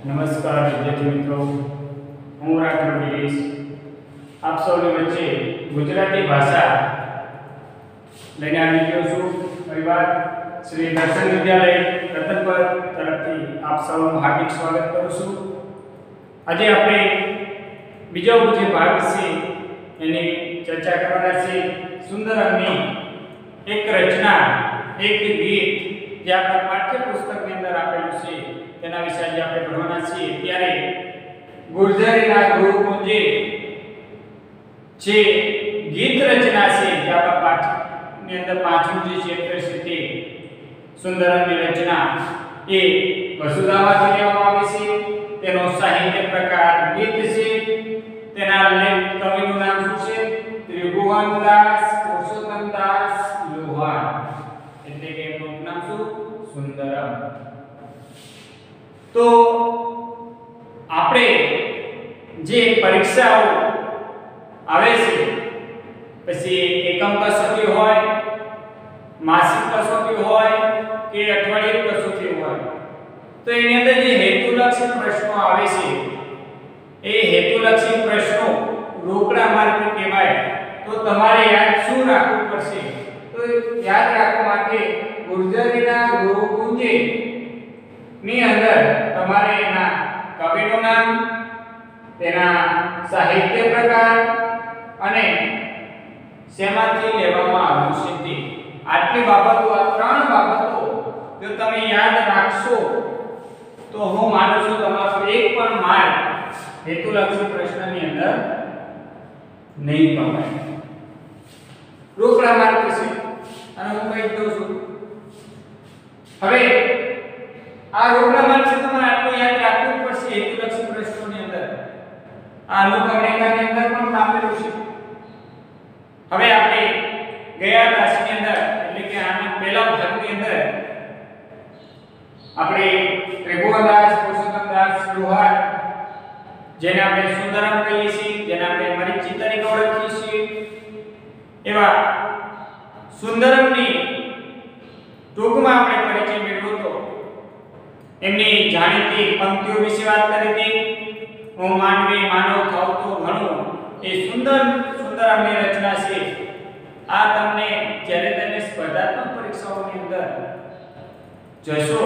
નમસ્કાર વિદ્યાર્થી મિત્રો, હું રાઠોડ ગિરીશ આપ સૌની વચ્ચે ગુજરાતી ભાષા લઈને આવી ગયો છું। પરિવાર શ્રી દર્શન વિદ્યાલય રતનપર તરફથી આપ સૌનું હાર્દિક સ્વાગત કરું છું। આજે આપણે બીજો જે ભાગ છે એની ચર્ચા કરવાના છે। સુંદરમની એક રચના, એક ગીત જે આપણા પાઠ્યપુસ્તકની અંદર આપેલું છે તેના વિશે આજે આપણે ભણવાના છીએ। ત્યારે ગુર્જરીના ગુરુકુંજે જે ગીત રચના છે જે આપણા પાઠની અંદર પાંચમું જે ચેપ્ટર છે તે સુંદરમની રચના એ વસુધામાંથી લેવામાં આવી છે। તેનો સાહિત્ય પ્રકાર ગીત છે। તેના લેખક કવિનું નામ શું છે? ત્રિભુવનદાસ પુરુષોત્તમદાસ લોહાર, એટલે કે એમનું નામ શું? સુંદરમ। તો આપણે જે પરીક્ષાઓ આવે છે, પછી એકમ કસોટી હોય, માસિક કસોટી હોય કે અઠવાડિયું કસોટી હોય, તો એની અંદર જે હેતુલક્ષી પ્રશ્નો આવે છે એ હેતુલક્ષી પ્રશ્નો રોકડા માર્ક કહેવાય। તો તમારે યાદ શું રાખવું પડશે? તો યાદ રાખવા માટે ગુર્જરીના ગુરુકુંજે ની અંદર તમારે એના કવિનું નામ, તેના સાહિત્ય પ્રકાર અને શેમાંથી લેવામાં આવ્યું છે તે આટલી બાબતો, આ ત્રણ બાબતો જો તમે યાદ રાખશો તો હું માનું છું તમારો એક પણ માર્ક હેતુલક્ષી પ્રશ્નની અંદર નહીં કમાય। રોકડા માર્ક છે અને હું કહી દઉં છું। હવે આ રોકડા માર્ક છે તમારે આટલું યાદ રાખવું પડશે હેતુલક્ષી પ્રશ્નોની અંદર। આ અનુક્રમણિકાની અંદર પણ આપેલું છે। હવે આપણે ગયા ક્લાસની અંદર, એટલે કે આના પહેલા ભાગની અંદર આપણે ત્રિભુવનદાસ પુરુષોત્તમદાસ લોહાર, જેને આપણે સુંદરમ કહીએ છીએ, જેને આપણે મરીચી તરીકે ઓળખીએ છીએ, એવા સુંદરમની ટૂંકમાં આપણે પરિચય મેળવ્યો હતો। એમની જાણીતી પંક્તિઓ વિશે વાત કરી હતી। હું માનવી માનવ થાવતો ઘણું, એ સુંદરમની રચના છે। આ તમને જ્યારે તમે સ્પર્ધાત્મક પરીક્ષાઓની અંદર જશો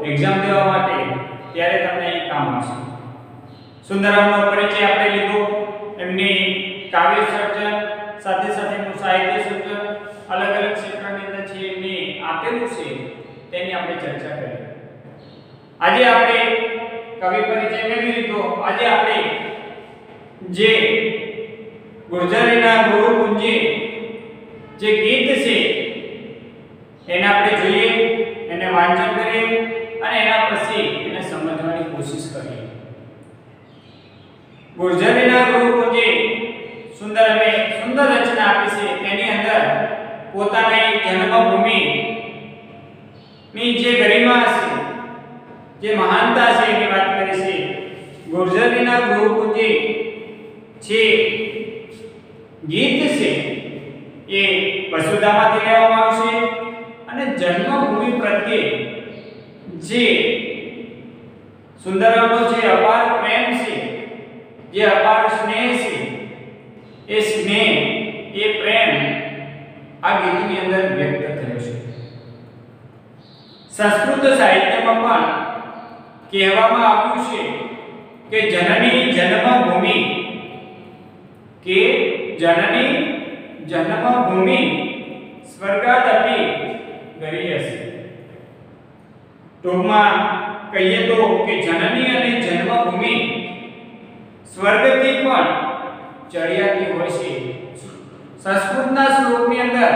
એક્ઝામ દેવા માટે, ત્યારે તમને એ કામ આવશે। સુંદરમનો પરિચય આપણે લીધો, એમની કાવ્ય સર્જન સાથે સાથે એમનું સાહિત્ય સર્જન અલગ અલગ ક્ષેત્રની અંદર છે એમની આપેલું છે તેની આપણે ચર્ચા કરી। આજે આપણે કવિ પરિચય મેળવી લીધો। આજે આપણે જે ગુર્જરીના ગુરુકુંજે જે ગીત છે એને આપણે જોઈએ, એને વાંચન કરીએ અને એના પછી એને સમજવાની કોશિશ કરીએ। ગુર્જરીના ગુરુકુંજે સુંદરમે સુંદર રચના આપી છે। તેની અંદર પોતાની જન્મભૂમિ ની જે ગરિમા છે, જે મહાનતા છે એની વાત કરી છે। ગુર્જરીના ગુરુકુંજે જે ગીત છે એ વસુધામાંથી લેવામાં આવશે અને જન્મભૂમિ પ્રત્યે જે સુંદરમનો જે અપાર પ્રેમ છે, જે અપાર સ્નેહ છે, એ સ્નેહ, એ પ્રેમ આ ગીતની અંદર વ્યક્ત થયો છે। સંસ્કૃત સાહિત્યમાં પણ કહેવામાં આવ્યું છે કે જનની જન્મભૂમિ, કે જનની જન્મભૂમિ સ્વર્ગાદપી ગરીયસી। ટૂંકમાં કહીએ તો કે જનની અને જન્મભૂમિ સ્વર્ગથી પણ ચડિયાતી હોય છે। સંસ્કૃતના શ્લોકની અંદર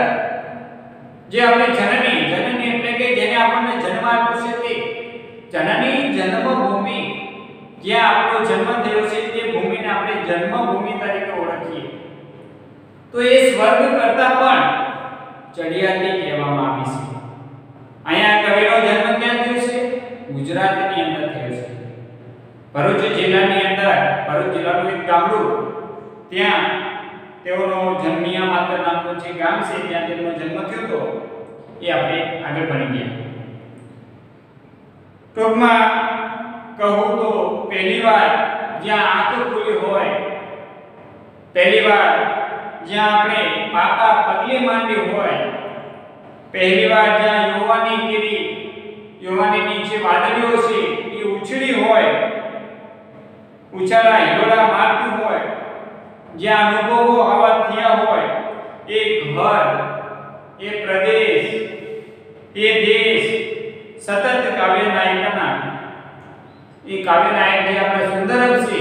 જે આપણે જનની એટલે કે જેને આપણને જન્મ આપ્યો છે તે જનની જન્મભૂમિ, જ્યાં આપણો જન્મ થયો છે તે ભૂમિને આપણે જન્મભૂમિ તરીકે ઓળખીએ તો એ સ્વર્ગ કરતા પણ ચડિયાતી કહેવામાં આવી છે। અહીંયા કવિનો જન્મ ક્યાં થયો છે? ગુજરાતની અંદર થયો છે। ભરૂચ જિલ્લાની અંદર, ભરૂચ જિલ્લાનું એક ગામડું, ત્યાં તેઓનો જન્મિયા માત્ર નામનું જે ગામ છે ત્યાં તેમનો જન્મ થયો હતો। એ આપણે આગળ ભણી ગયા। ટૂંકમાં કહું તો પહેલીવાર જ્યાં આંખ ખુલી હોય, પહેલીવાર જ્યાં આપણે પાપા પગલે માંડી હોય, પહેલીવાર જ્યાં યુવાનીની જે વાદળીઓ છે એ ઉછળી હોય, ઉછાળા હિલોડા મારતું હોય, જ્યાં અનુભવો આવા થયા હોય, એ ઘર, એ પ્રદેશ, એ દેશ સતત કાવ્ય નાયકના એ કાવ્ય નાયક જે આપણા સુંદરમ છે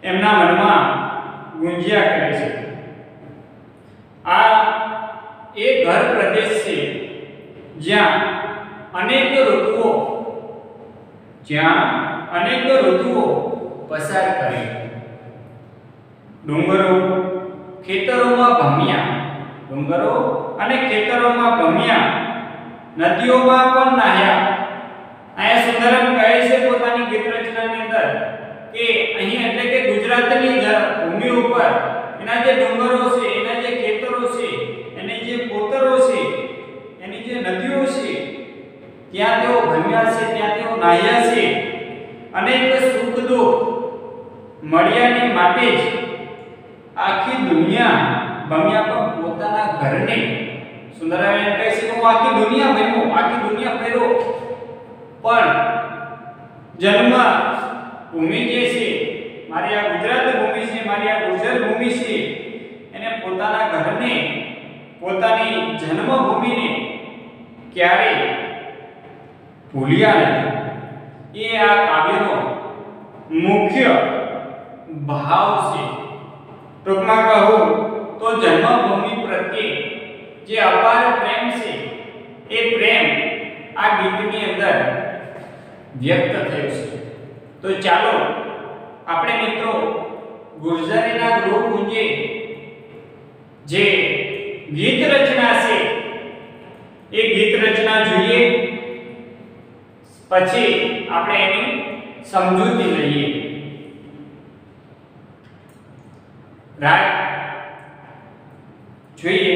એમના મનમાં ગુંજ્યા કરે છે. આ એ ઘર પ્રદેશ છે જ્યાં અનેક ઋતુઓ પસાર કરે. ડુંગરો અને ખેતરોમાં ભમ્યા, નદીઓમાં પણ નાહ્યા. અહીંયા સુંદરમ કહે છે પોતાની ગીત રચનાની અંદર કે અહીં એટલે કે ગુજરાતની ભૂમિ ઉપર એના જે ડુંગરો છે, એના જે ખેતરો છે, એની જે પોતરો છે, એની જે નદીઓ છે, ત્યાં તેઓ ભમ્યા છે, ત્યાં તેઓ નાહ્યા છે. અનેક સુખ દુઃખ મળ્યાની માટે જ આખી દુનિયા ભમ્યા, પણ પોતાના ઘરને સુંદરમ એમ કહે છે કે હું આખી દુનિયા ભમ્યો, આખી દુનિયા ફેરો, પણ જન્મ ભૂમિ જે છે, મારી આ ગુજરાત ભૂમિ છે, મારી આ ગુર્જર ભૂમિ છે, એને પોતાના ઘરને, પોતાની જન્મભૂમિને ક્યારે ભૂલ્યા નથી. એ આ કાવ્યનો મુખ્ય ભાવ છે. ટૂંકમાં કહું તો જન્મભૂમિ પ્રત્યે જે અપાર પ્રેમ છે, એ પ્રેમ આ ગીતની અંદર વ્યક્ત થયો છે. તો ચાલો આપણે મિત્રો ગુર્જરીના ગૃહકુંજે જે ગીત રચના છે એ ગીત રચના જોઈએ, પછી આપણે એની સમજૂતી લઈએ. રાઈટ, જોઈએ,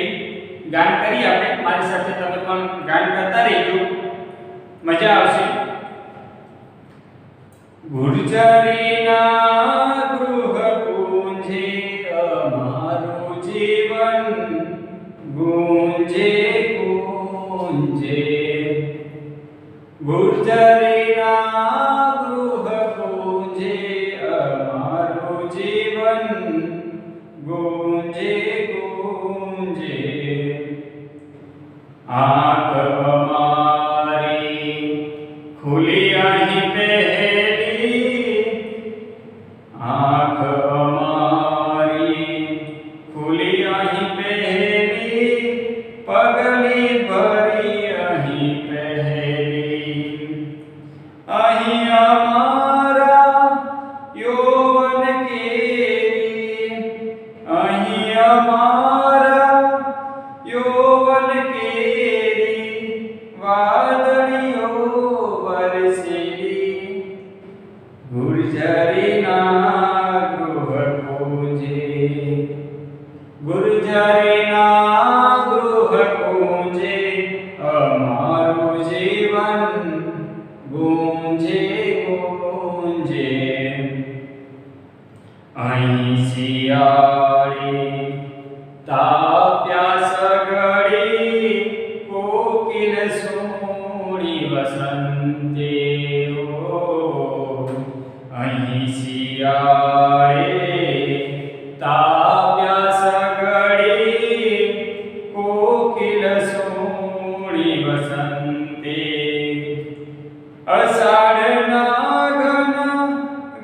ગાન કરીએ આપણે. મારી સાથે તમે પણ ગાન કરતા રહેજો, મજા આવશે. ગુર્જરીના ગૃહકુંજે અમારું જીવન ગુંજે ગુંજે. ગુર્જરીના ગૃહકુંજે અમારું જીવન ગુંજે ગુંજે. આંખ અમારી ખુલી અહીં પહેલી, આંખ અમારી ખુલી અહીં પહેલી, પગલી ભરી અહીં પહેલી. અહીં અમારા યૌવન કેરી, અહીં અમારા યૌવન કેરી, વાદળીઓ વરસેલી. ગુર્જરીના ગૃહકુંજે, ગુર્જરીના ગૃહકુંજે અમારું જીવન ગુંજે ગુંજે. અહીં શિયાળી તાપ્યા સગડી, કોકિલ સોણી વસંતે. અહીં શિયાળે તાપ્યા સગડી, કોકિલ સોણી વસંતે. અષાઢના ઘન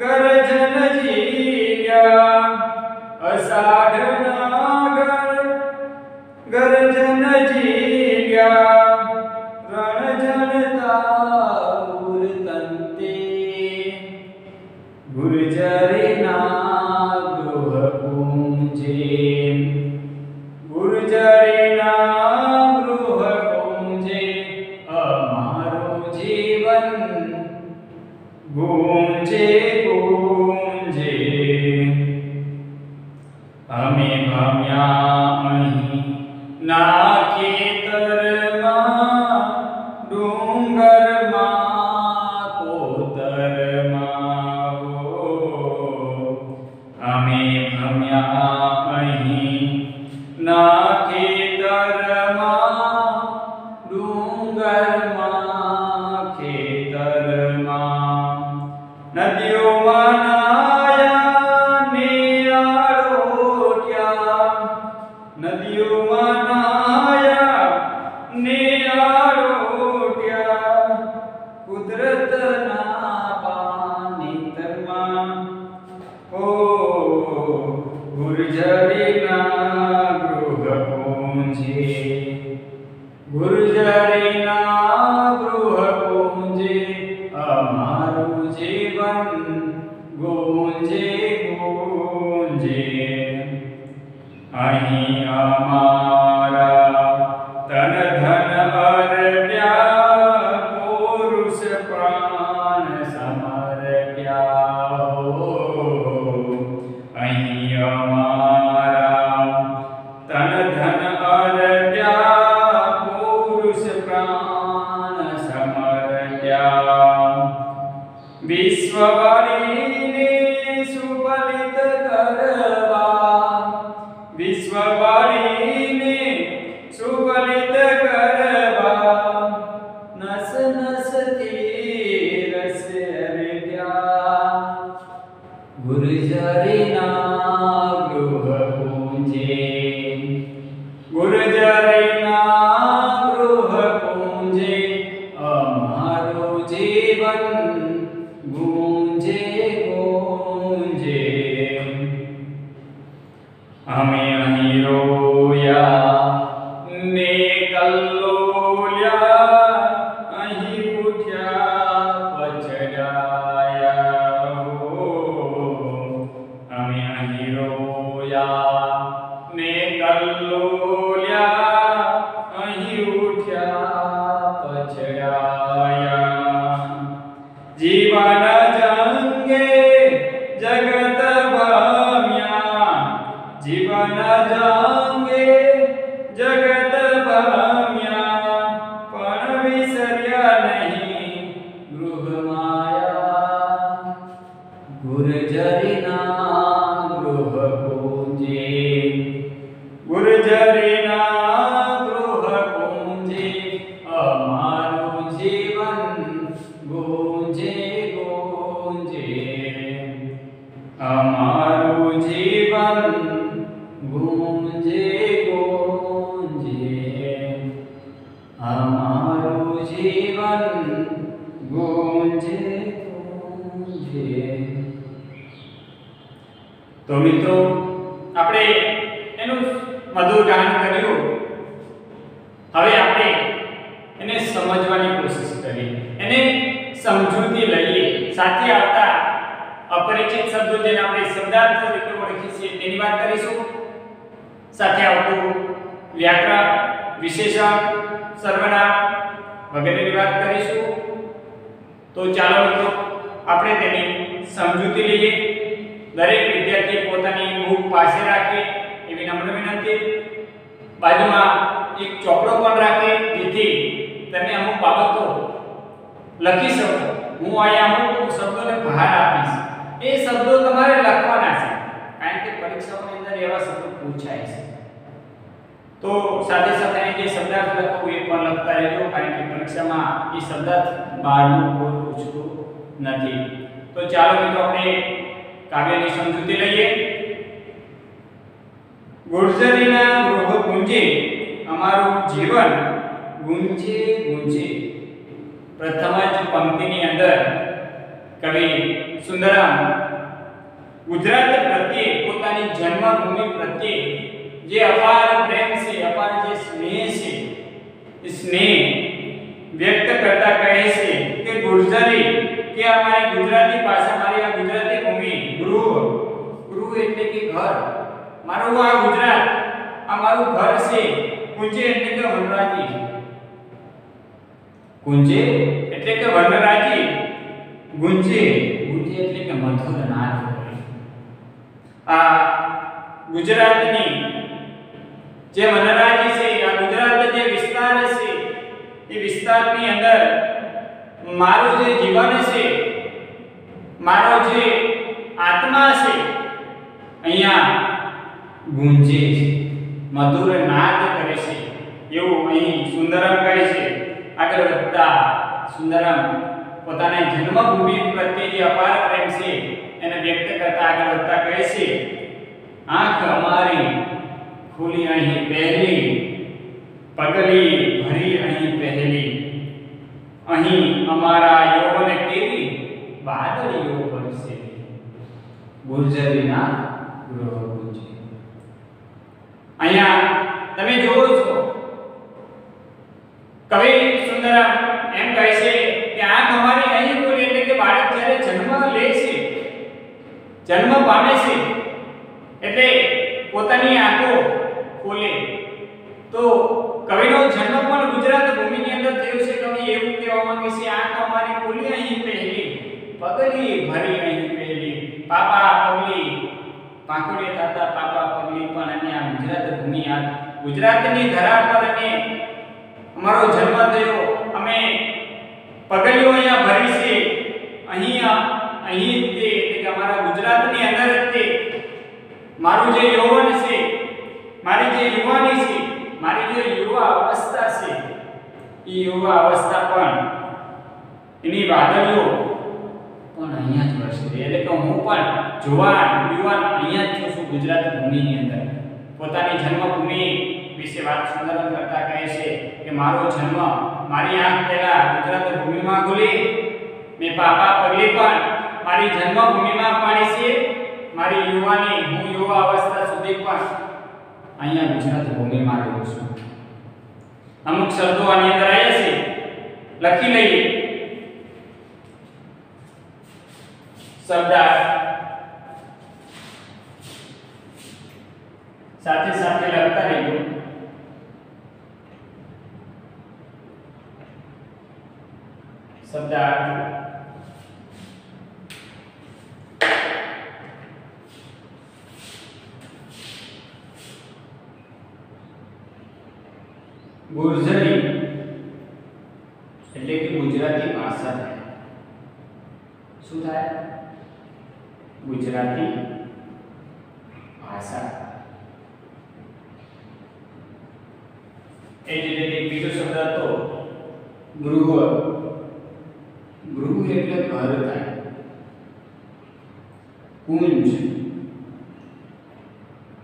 ગર્જન જીવ્યા, અષાઢના ગર્જન જીવ્યા, રણજનતા ઉરતંતે. ગુર્જરીના ગૃહકુંજે, ગુર્જરીના ગૃહકુંજે અમારું જીવન ગુંજે ગુંજે. અમે ભમ્યા અહીં ના ખેતરમાં, ડુંગરમાં કોતર ओ गुर्जरीना गृह कुंजे, गुर्जरीना गृह कुंजे अमारू जीवन गूंजे गूंजे। અહીં અમારા તન ધન અર્પ્યા, પુરુષ પ્રાણ સમર્પ્યા હો। અહીં અમારા તન ધન અર્પ્યા, પુરુષ પ્રાણ સમર્પ્યા। વિશ્વવાળીને સુફલિત કરવા, विश्ववाळीने सुफलित करवा, नस नस रस अर्प्या। गुर्जरीना गृह कुंजे, गुर्जरीना गृह कुंजे अमारू जीवन गूंजे गूंजे। અમે અહીં રોયા ને કલ્લોલ્યા, અહીં ઉઠ્યા પછડાયા હો। અમે અહીં રોયા ને કલ્લોલ્યા, અહીં ઉઠ્યા પછડાયા। જીવન જંગે જગત ભામ્યા, जीवन जांगे जगत भाम्या, पण विसर्या नहीं गृह माया। गुर्जरीना गृह कुंजे, गुर्जरीना गृह कुंजे अमारू जीवन गूंजे गूंजे। अमारू जीवन गूंजे गूंजे, हमारू जीवन गूंजे गूंजे। तो मित्रों આપણે એનું મધુર ગાન કર્યું। હવે આપણે એને સમજવાની કોશિશ કરીએ, એને સમજૂતી લઈએ। સાથે આવતા अपरिचित शब्दों જેને આપણે શબ્દાર્થ તરીકે ઓળખીએ છીએ તેની વાત કરીશું। સાથે આવતું વ્યાકરણ, વિશેષણ, સર્વનામ વગેરેની વાત કરીશું। તો ચાલો મિત્રો આપણે તેની સમજૂતી લઈએ। દરેક વિદ્યાર્થી પોતાની બુક પાસે રાખે એવી નમ્ર વિનંતી। બાજુમાં એક ચોપડો પણ રાખે જેથી તમે અમુક બાબતો લખી શકો। હું અહીંયા અમુક શબ્દોને ભાર આપીશ, એ શબ્દો તમારે લખવાના છે કારણ કે પરીક્ષાઓની અંદર એવા શબ્દો પૂછાય છે। તો સાથે સાથે અહીં જે શબ્દાર્થ લખવું એ પણ લખતા રહેજો કારણ કે પરીક્ષામાં એ શબ્દાર્થ બહારનું કોઈ પૂછતું નથી। તો ચાલો મિત્રો આપણે કાવ્યની સમજૂતી લઈએ। ગુર્જરીના ગૃહ ગુંજે અમારું જીવન ગુંજે ગુંજે। પ્રથમ જ પંક્તિની અંદર કવિ સુંદરમ ગુજરાત પ્રત્યે, પોતાની જન્મભૂમિ પ્રત્યે જે અપાર પ્રેમ છે, અપાર જે સ્નેહ છે, એ સ્નેહ વ્યક્ત કરતા કહે છે કે ગુર્જરી, કે અમારી ગુજરાતી ભાષા, મારી આ ગુજરાતી ભૂમિ, ગૃહ, ગૃહ એટલે કે ઘર, મારું આ ગુજરાત, આ મારું ઘર છે। કુંજે એટલે કે વનરાજી, કુંજે એટલે કે વનરાજી, ગુંજે, ગુંજે એટલે કે મધુર નાદ। આ ગુજરાતની જે વનરાજી છે, આ ગુજરાત જે વિસ્તાર છે, એ વિસ્તારની અંદર મારું જે જીવન છે, મારો જે આત્મા છે, અહીંયા ગુંજે છે, મધુર નાદ કરે છે એવું અહીં સુંદરમ કહે છે। આગળ વધતા સુંદરમ પોતાની જન્મભૂમિ પ્રત્યે જે અપાર પ્રેમ છે એને વ્યક્ત કરતા આગળ વધતા કહે છે, આંખ અમારી ખુલી અહીં પહેલી, પગલી ભરી અહીં પહેલી, અહીં અમારા યૌવન કેવી વાદળીઓ વરસે। ગુર્જરીના ગૃહ ગુંજે. અહીંયા તમે જોવો છો કવિ સુંદરમ એમ કહે છે કે આંખ અમારી અહીં ખુલે એટલે કે બાળક જ્યારે જન્મ લે છે, જન્મ પામે છે એટલે પોતાની આંખો ખોલે. તો કવિનો જન્મ પણ ગુજરાત ભૂમિની અંદર થયો છે. કવિ એવું કહેવા માંગે છે આંખ અમારી ખુલી અહીં પહેલી, પગલી ભરી અહીં પહેલી, પાપા પગલી પાંખુડે તાતા પાપા પગલી. પણ અને આ ગુજરાત ભૂમિ, આ ગુજરાતની ધરા પર અને અમારો જન્મ થયો, અમે પગલીઓ અહીંયા ભરી છે. અહીં તે એટલે કે અમારા ગુજરાતની અંદર તે મારું જે યૌવન છે, મારી જે યુવાની છે, મારી જે યુવા અવસ્થા છે, એ યુવા અવસ્થા પણ એની વાદળીઓ પણ અહીંયા જ વરસે. એટલે કે હું પણ જુવાન યુવાન અહીંયા જ છું ગુજરાત ભૂમિની અંદર. પોતાની જન્મભૂમિ વિશે વાત સુંદરમ કરતા કહે છે કે મારો જન્મ મારી આંખ પહેલા ગુજરાત ભૂમિમાં ખુલી, મેં પાપા પગલી પણ મારી જન્મભૂમિમાં પાડી છે, મારી યુવાની હું યુવા અવસ્થા સુધી પણ અહીંયા ગુજરાત ભૂમિમાં રહ્યો છું. અમુક શબ્દો આની અંદર આવ્યા છે, લખી લઈએ. શબ્દાર્થ સાથે સાથે લખતા રહેજો. શબ્દાર્થ ગુર્જરી એટલે કે ગુજરાતી ભાષા થાય. શું થાય? ગુજરાતી ભાષા. એ જ રીતે બીજો શબ્દ હતો ગૃહ. ગૃહ એટલે ઘર થાય. કુંજ.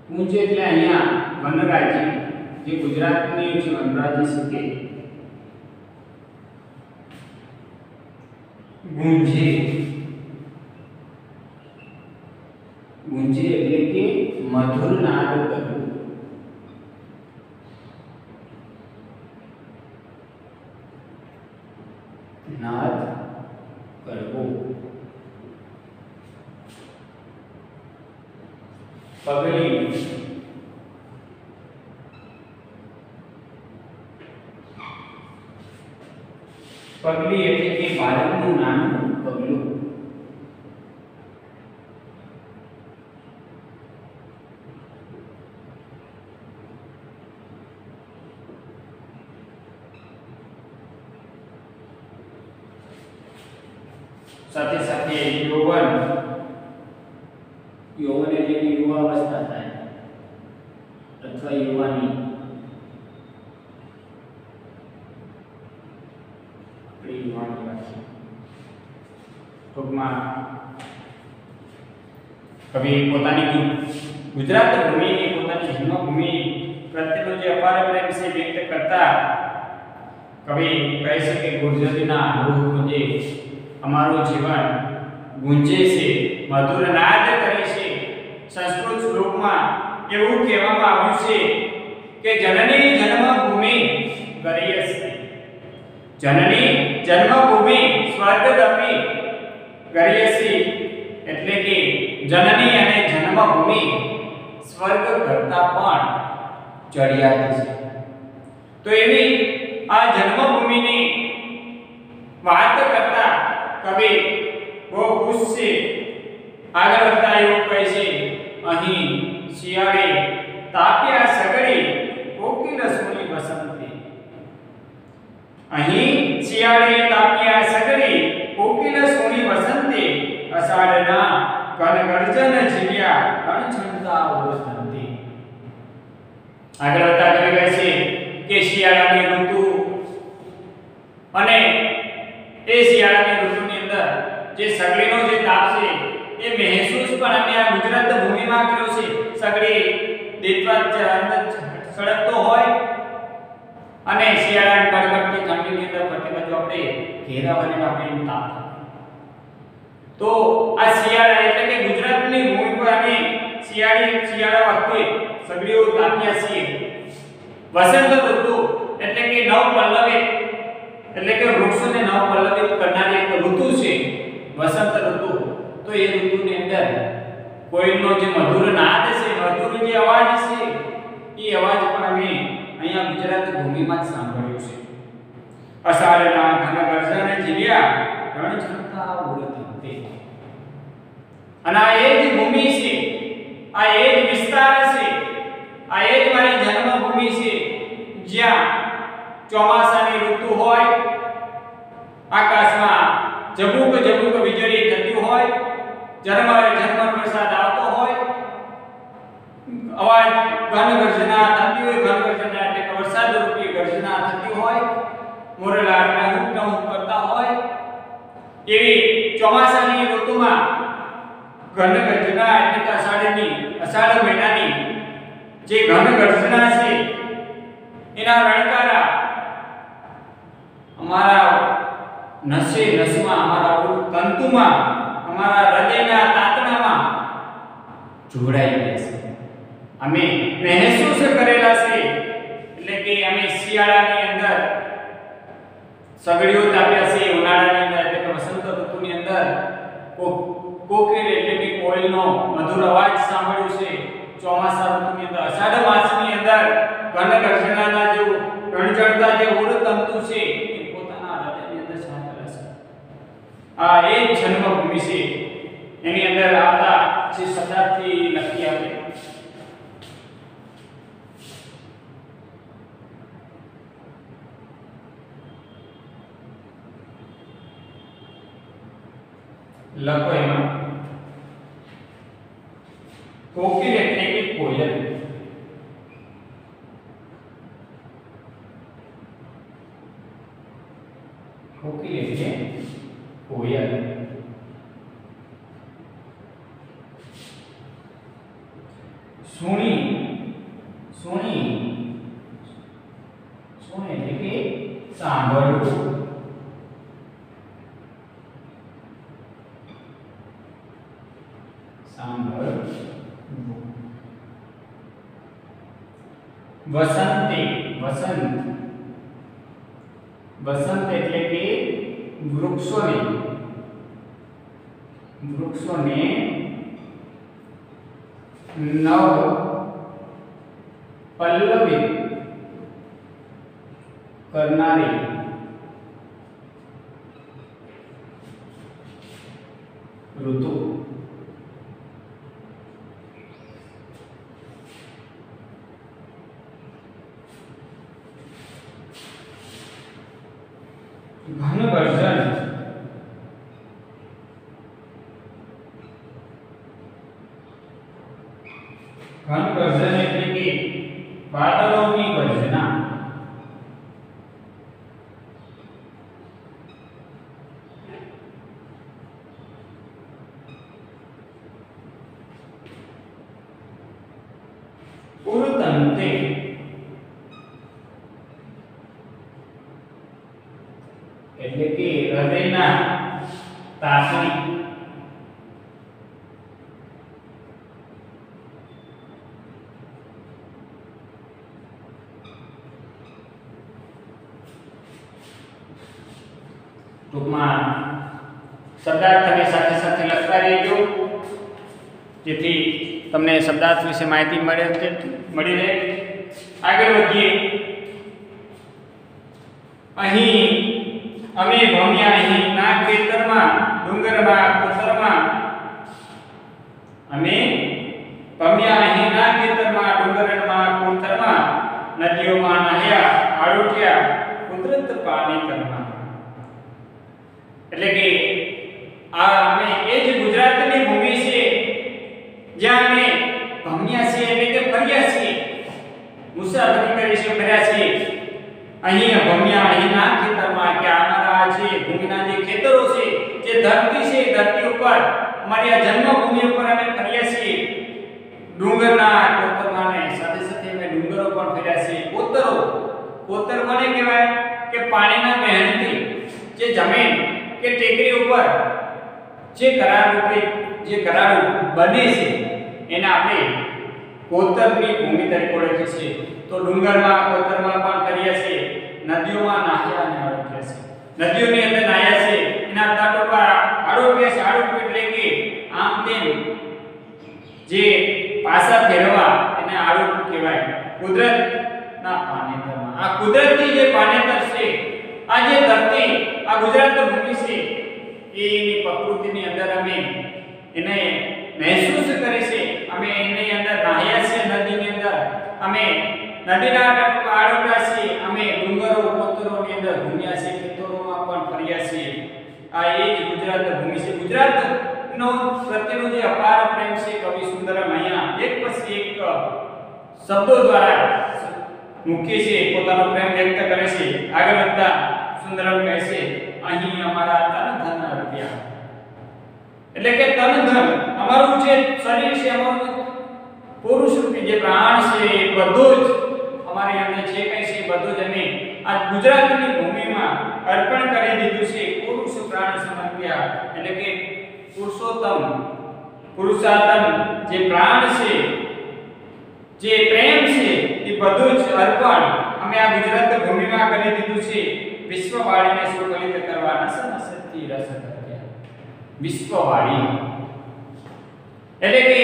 કુંજ એટલે અહીંયા વનરાજી, જે ગુજરાતની જે વનરાજી છે તે. ગુંજે. ગુંજે એટલે કે મધુર નાદ કરવું. નાદ કરવો. પગલી. પગલી એટલે કે બાળકનું નાનું પગલું. સાથે સાથે યૌવન. યૌવન એટલે કે યુવા અવસ્થા થાય અથવા યુવાની. ટૂંકમાં કવિ પોતાની ગુજરાત ભૂમિની, પોતાની જન્મભૂમિ પ્રત્યેનો જે અપાર પ્રેમ છે વ્યક્ત કરતા કવિ કહે છે કે ગુર્જરીના ગૃહ ગુંજે, અમારું જીવન ગુંજે છે, મધુર નાદ કરે છે. સંસ્કૃત શ્લોકમાં એવું કહેવામાં આવ્યું છે કે જનની જન્મભૂમિ ગરીયસ્તિ. જનની જન્મભૂમિ સ્વર્ગદપી ગરીયસી એટલે કે જનની અને જન્મભૂમિ સ્વર્ગ કરતા પણ ચડિયાતી છે. તો એવી આ જન્મભૂમિની વાત કરતા કવિ બહુ ખુશ છે. આગળ વધતા એવું કહે છે અહીં શિયાળે તાપ્યા સગડી કોકિલ સુની વસંતી. અહીં શિયાળે તાપ્યા સગડી કોકિલ સુની વસંતી, અષાઢના કનગર્જન જીવ્યા કણછણતા વસંતી. આગળ વધતા કવિ કહે છે કે શિયાળાની ઋતુ અને એ શિયાળાની ઋતુની અંદર જે સગડીનો જે તાપ છે એ મહેસૂસ પણ અમે આ ગુજરાત ભૂમિમાં કર્યો છે. સગડી દેતવાત સળગતો હોય અને શિયાળાની કડકડતી ઠંડીની અંદર પ્રતિ બાજુ આપણે ઘેરાવાની આપણે તાપ. તો આ શિયાળા એટલે કે ગુજરાતની શિયાળા વખતે સગડીઓ તાપ્યા છીએ વસંત ઋતુ એટલે કે નવપલ્લવિત એટલે કે વૃક્ષોને નવપલ્લવિત કરનારી એક ઋતુ છે વસંત ઋતુ તો એ ઋતુની અંદર કોઈનો જે મધુર નાદ છે મધુર જે અવાજ છે એ અવાજ પણ અમે અહીંયા ગુજરાત ભૂમિમાં જ સાંભળ્યો છે અષાઢના ઘન ગર્જને જીવ્યા રણ ઝરતા ઉડતે અને આ એ જ ભૂમિ છે આ એ જ વિસ્તાર છે આ એ જ મારી જન્મભૂમિ છે જ્યાં ચોમાસાની ઋતુ હોય આકાશમાં ઝબૂક ઝબૂક વીજળી થતી હોય ઝરમર વરસાદ આવતો હોય અવાજ ઘન ગર્જના થતી હોય ઘન ગર્જના એટલે કે વરસાદ રૂપી ગર્જના થતી હોય મોરલા ટહુક કરતા હોય એવી ચોમાસાની ઋતુમાં ઘન ગર્જના એટલે કે અષાઢ મહિનાની જે ઘન ગર્જના છે એના રણકારા અમારા નસમાં અમારા તંતુમાં અમારા હૃદયના તાતણામાં જોડાઈ ગયા છે અમે મહેસૂસ કરેલા છે એટલે કે અમે શિયાળાની અંદર સગડીઓ તાપ્યા છે ઉનાળાની અંદર એટલે કે વસંત ઋતુની અંદર કોકિલ એટલે કે કોયલનો મધુર અવાજ સાંભળ્યો છે ચોમાસા ઋતુની અંદર અષાઢ માસની અંદર ઘન ગર્જનાના જે રણચડતા જે ઉડતંતુ છે એ પોતાના હૃદયની અંદર સાંભળે છે આ એ જન્મભૂમિ છે એની અંદર આવતા જે શબ્દાર્થી લખી આપે લખો એમાં કોકિલ એટલે કે કોયલ કોકિલ એટલે કોયલ સુણી એટલે કે સાંભળવું વસંત એટલે કે વૃક્ષોને નવ પલ્લવિત કરનારી ઋતુ ઘન ગર્જન એટલે કે વાદળોની ગર્જના ઉડતંતે એટલે કે હૃદયના તાસણી ટૂંકમાં શબ્દાર્થની સાથે સાથે લખતા રહેજો જેથી તમને શબ્દાર્થ વિશે માહિતી મળી રહે આગળ વધીએ અહીં અમે ભમ્યા અહીં ના ખેતરમાં ડુંગરમાં કોતરમાં અમે ભમ્યા અહીં ના ખેતરમાં ડુંગરમાં કોતરમાં નદીઓમાં નહ્યા આડોટ્યા કુદરત પાણી કરમાં એટલે કે આ અમે એ જ ગુજરાતની ભૂમિ છે જ્યાં અમે ભમ્યા છીએ એટલે કે ફર્યા છીએ મુસાફરી કરી છે ફર્યા છીએ અહીં ભમ્યા અહીંના ખેતરમાં કે અમારા જે ભૂમિના જે ખેતરો છે જે ધરતી છે ધરતી ઉપર અમારી આ જન્મભૂમિ ઉપર અમે ફર્યા છીએ ડુંગરના કોતરમાં ને સાથે સાથે અમે ડુંગરો પણ ફર્યા છીએ કોતર કોને કહેવાય કે પાણીના વહેણથી જે જમીન કે ટેકરી ઉપર જે કરાર બને છે એને આપણે કોતરની ભૂમિ તરીકે ઓળખીએ છીએ. તો ડુંગરમાં કોતરમાં પણ ફર્યા છે, નદીઓમાં નાહ્યા અને આરોગ્યા છે. નદીઓની અંદર નાહ્યા છે, એના તટ ઉપર આરોગ્યા છે. આરોગ્ય એટલે કે આમ તેમ જે પાસા ફેરવા એને આરોગ્ય કહેવાય. કુદરતના પાનેતરમાં આ કુદરતી જે પાનેતર છે, આ જે ધરતી, આ ગુજરાત ભૂમિ છે, એની પ્રકૃતિની અંદર અમે એને મહેસૂસ કરી છે. અમે એની અંદર નાહ્યા છે, નદીની અંદર અમે નદીના તટ પર આરોગ્યા છે, અમે ડુંગરો કોતરોની અંદર ઘૂમ્યા છે, ખેતરોમાં પણ ફર્યા છે. આ એ જ ગુજરાત ભૂમિ છે. ગુજરાતનો પ્રત્યેનો જે અપાર પ્રેમ છે કવિ સુંદરમ અહીંયા એક પછી એક શબ્દો દ્વારા મૂકે છે, પોતાનો પ્રેમ વ્યક્ત કરે છે. આગળ વધતા સુંદરમ કહે છે, અહીં અમારા તન ધન રૂપિયા, એટલે કે તન ધન અમારું જે શરીર છે, અમારું પુરુષ રૂપી જે પ્રાણ છે, બધું જ અમારી અંદર જે કંઈ છે બધું જ અમે આ ગુજરાતની ભૂમિમાં અર્પણ કરી દીધું છે. પુરુષ પ્રાણ સમર્પ્યા, એટલે કે પુરુષોત્તમ પુરુષાત્મ જે પ્રાણ છે, જે પ્રેમ છે, એ બધું જ અર્પણ અમે આ ગુજરાત ભૂમિમાં કરી દીધું છે. વિશ્વવાળીને સુકલિત કરવા નસનસતી રસ કર્યા. વિશ્વવાળી એટલે કે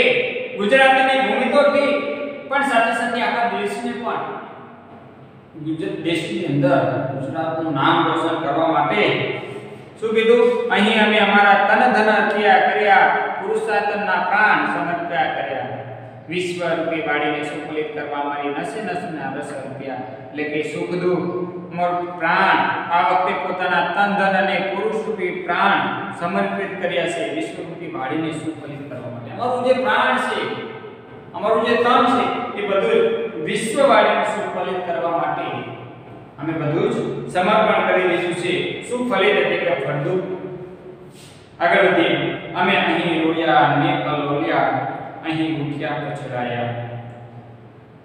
ગુજરાતની ભૂમિ તો ઠીક, પણ સાથે સાથે આખા દેશને પણ ગુજરાત દેશની અંદર ગુજરાતનું નામ રોશન કરવા માટે શું કીધું? અહીં અમે અમારા તન ધન અર્પ્યા કર્યા, પુરુષાર્થના પ્રાણ સમર્પ્યા કર્યા. વિશ્વ રૂપી વાળીને સુકલિત કરવા અમારી નસે નસના રસ અર્પ્યા, એટલે કે સુખ દુઃખ અમારું પ્રાણ આ વખતે પોતાના તન ધન અને પુરુષ રૂપી પ્રાણ સમર્પિત કર્યા છે વિશ્વ રૂપી વાળીને સુકલિત કરવા માટે. અમારું જે પ્રાણ છે, અમારું જે તન છે, એ બધું વિશ્વ વાળીને સુકલિત કરવા માટે અમે બધું જ સમર્પણ કરી દીધું છે. સુફલિત એટલે કે ફળદ્રુપ. આગળ વધીએ. અમે અહીં રોયા ને કલોલ્યા, અહીં ઉઠ્યા પછડાયા.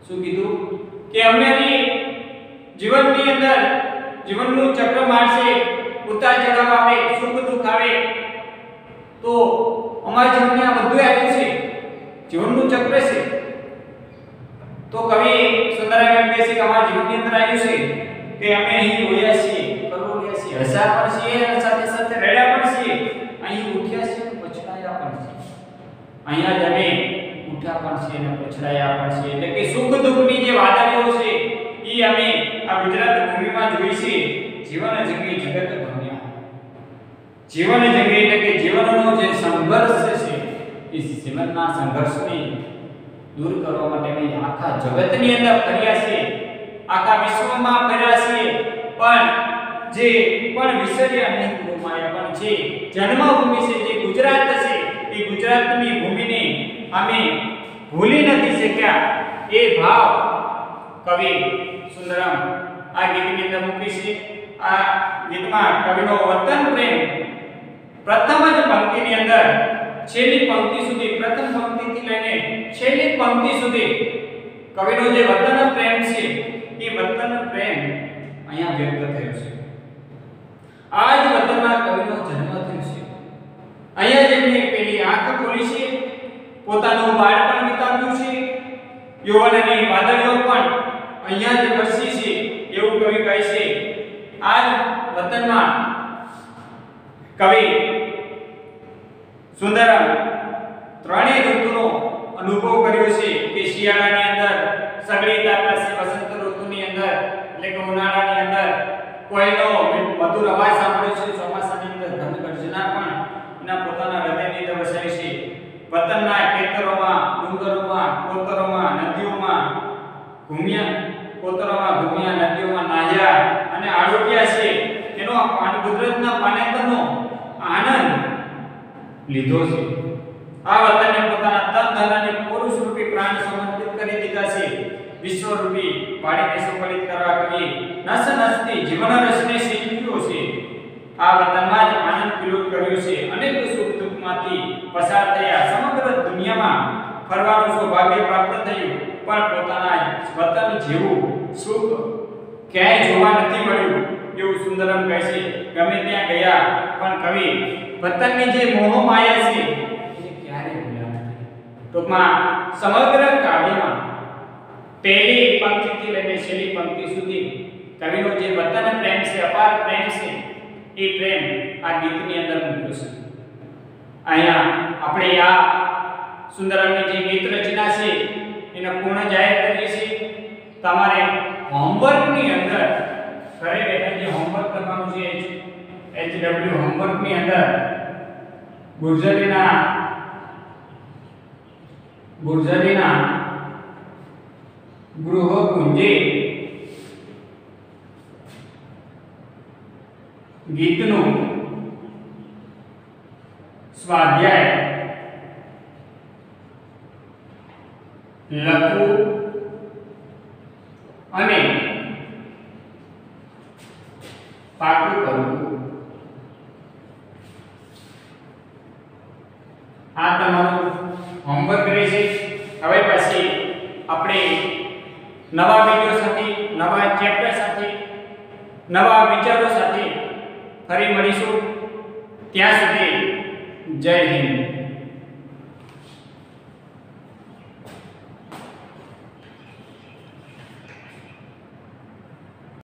શું કીધું? કે અમને જીવનની અંદર જીવનનું ચક્ર મારશે, ઉતાર ચઢાવ આવે, સુખ દુઃખ આવે, તો અમારા જીવનમાં આ બધું આવ્યું છે, જીવનનું ચક્ર છે. તો કવિ સુંદરમ એમ કહે છે કે અમારા જીવનની અંદર આવ્યું છે કે અમે અહીં રોયા છીએ, કલોલ્યા છીએ, હસ્યા પણ છીએ અને સાથે સાથે રડ્યા પણ છીએ. અહીં ઉઠ્યા છીએ અને પછડાયા પણ છીએ. અહીંયા જ અમે ઉઠ્યા પણ છીએ અને પછડાયા પણ છીએ. એટલે કે સુખ દુઃખની જે વાદળીઓ છે એ અમે આ ગુજરાત ભૂમિમાં જોઈ છે. જીવન જંગી જગત ભમ્યા. જીવન જંગી એટલે કે જીવનનો જે સંઘર્ષ છે, એ જીવનના સંઘર્ષને દૂર કરવા માટે અમે આખા જગતની અંદર ફર્યા છે, આખા વિશ્વમાં ફર્યા છે. પણ જે પણ વિસર્યા નહીં ગુમાયા, પણ જે જન્મભૂમિ છે, જે ગુજરાત છે, એ ગુજરાતની ભૂમિને અમે ભૂલી નથી શક્યા. એ ભાવ કવિ સુંદરમ આ ગીતની અંદર મૂકી છે. આ ગીતમાં કવિનો વતન પ્રેમ પ્રથમ જ પંક્તિની અંદર છેલ્લી પંક્તિ સુધી, પ્રથમ પંક્તિથી લઈને છેલ્લી પંક્તિ સુધી કવિનો જે વતન પ્રેમ છે, એ વતન પ્રેમ અહીંયા વ્યક્ત થયો છે. આ જ વતનમાં કવિનો જન્મ થયો છે. અહીંયા જેમને પેલી આંખ ખોલી છે, પોતાનું બાળપણ વિતાવ્યું છે, યૌવનની વાદળીઓ પણ અહીંયા જ વરસી છે, એવું કવિ કહે છે. આ જ વતનમાં કવિ સુંદરમ ત્રણેય ઋતુનો અનુભવ કર્યો છે. કે શિયાળાની અંદર સગડી તાપે છે, વસંત ઋતુની અંદર એટલે કે ઉનાળાની અંદર કોઈનો મધુર અવાજ સાંભળ્યો છે, ચોમાસાની અંદર ઘન ગર્જના પણ એના પોતાના હૃદયની અંદર વસાય છે. વતનના ખેતરોમાં, ડુંગરોમાં, કોતરોમાં, નદીઓમાં ઘૂમ્યા, કોતરોમાં ઘૂમ્યા, નદીઓમાં નાહ્યા અને આરોગ્યા છે. એનો ગુજરાતના પાનેતરનો આનંદ લીધો છે. આ વતનને પોતાના તન ધન અને પુરુષ રૂપી પ્રાણ સમર્પિત કરી દીધા છે. વિશ્વ રૂપી વાળીને સુકલિત કરવા કવિએ નસ નસતી જીવન રસને શીખ્યો છે. આ વતનમાં જ આનંદ વિલોપ કર્યો છે. અનેક સુખ દુઃખમાંથી પસાર થયા, સમગ્ર દુનિયામાં ફરવાનું સૌભાગ્ય પ્રાપ્ત થયું, પણ પોતાના વતન જેવું સુખ ક્યાંય જોવા નથી મળ્યું, એવું સુંદરમ કહે છે. ગમે ત્યાં ગયા પણ કવિ વતનની જે મોહ માયા છે એને ક્યારે ભૂલ્યા નથી. ટૂંકમાં સમગ્ર કાવ્યમાં પહેલી પંક્તિથી લઈને છેલ્લી પંક્તિ સુધી કવિનો જે વતન પ્રેમ છે, અપાર પ્રેમ છે, એ પ્રેમ આ ગીતની અંદર મૂક્યો છે. અહીંયા આપણે આ સુંદરમની જે ગીત રચના છે એને પૂર્ણ જાહેર કરીએ છીએ. તમારે હોમવર્કની અંદર ઘરે બેઠા જે હોમવર્ક કરવાનું છે HW હોમવર્કની અંદર ગુર્જરીના ગૃહ ગુંજે ગીતનું સ્વાધ્યાય લખવું અને પાકું કરવું. આ તમારું હોમવર્ક રહેશે. હવે પછી આપણે નવા વિડિયો સાથે, નવા ચેપ્ટર સાથે, નવા વિચારો સાથે ફરી મળીશું. ત્યાં સુધી જય હિન્દ.